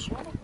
Ixi.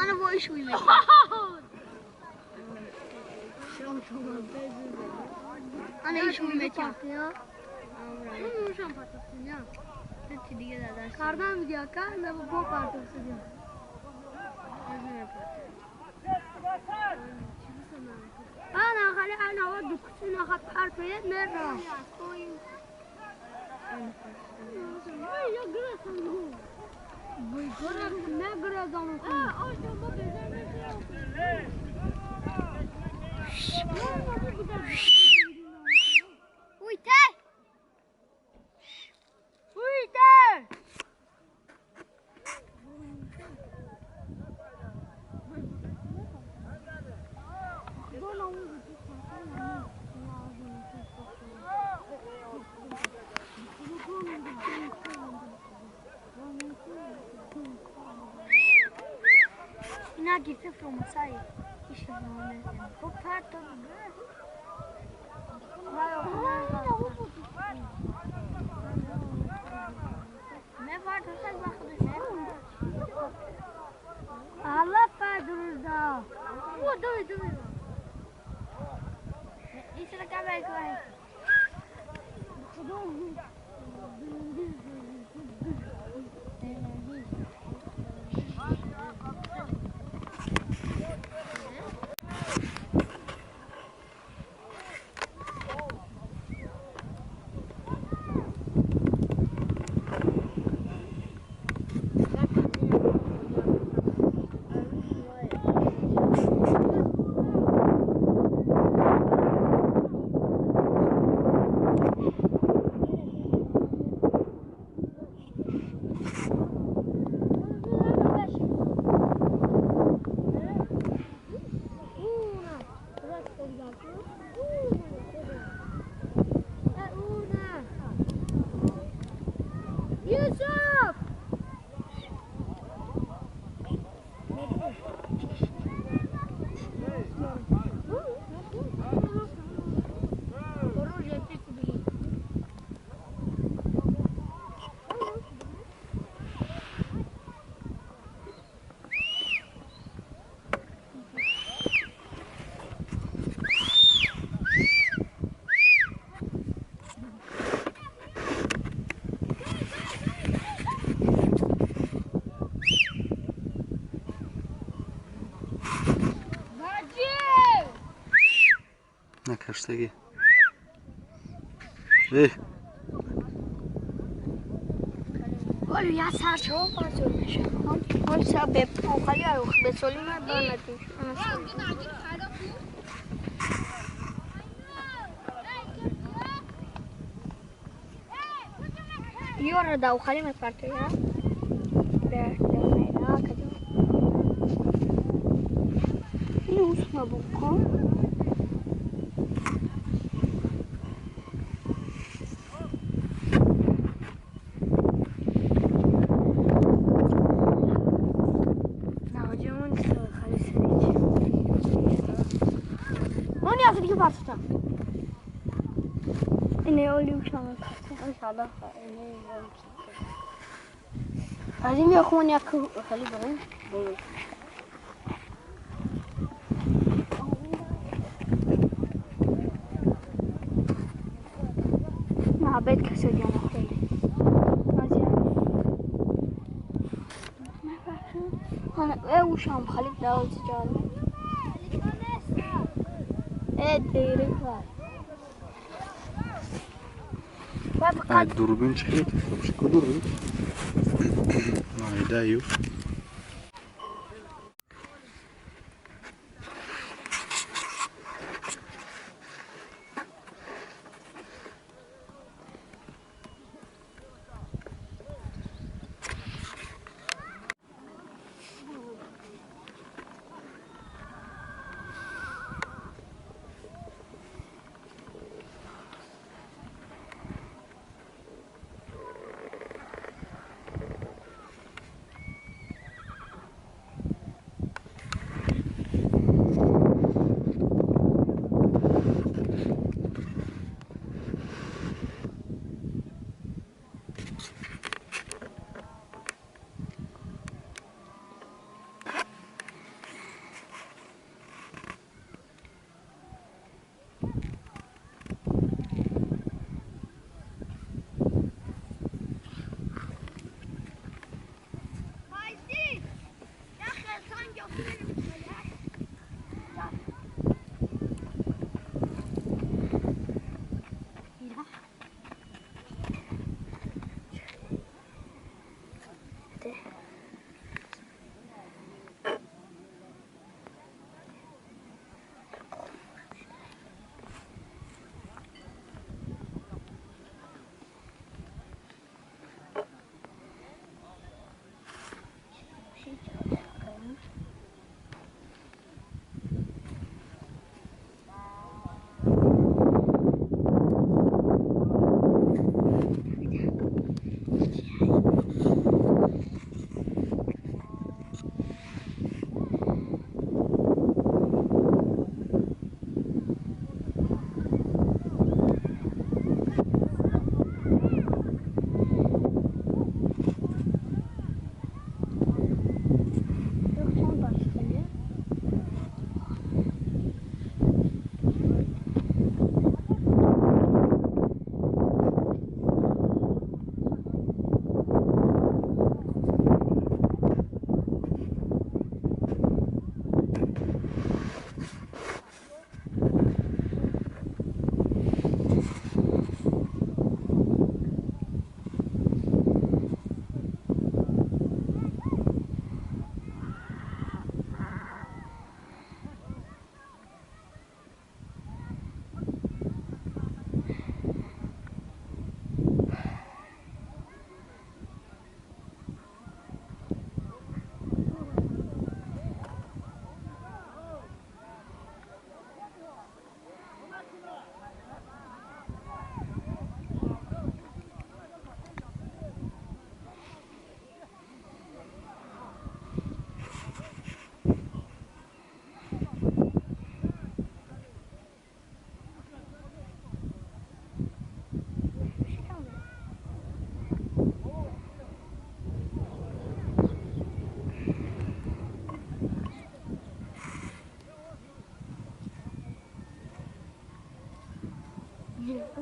انا با ایش میمیم انا ایش میمیم اونوشم پاتوسیم هیچی دیگه داداش کردم دیگه که لبو با پاتوسیم انا خالی انا و دکتر نخواد پرپیت مرا یا گرفتم بای گرفتم نه گرفتم ویتر ویتر اینا گیفته فرماسایی ایش نمونه خب پرد تو نه پرد تو سک با خودش الله پرد روزا او دوی این سر کبه کنی نکشتگی ولی یا سر شما پاسور میشه ولی سر به پاخالی رو به سولی من دانتیم یور داو خالی من پرته یا به دمینا کدوم اینو اسمه بکن پرستم اینه اولیو شامل پرستم انشالله اینه از این میخون یک خیلی بریم محبت کسی جانا خیلی انا او شام خلیب داوز جان دیره دوربین چی تو دوربین دایو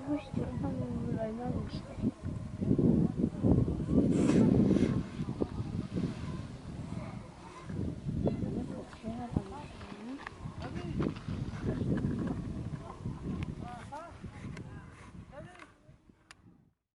گوشت رو هم رایگان میشه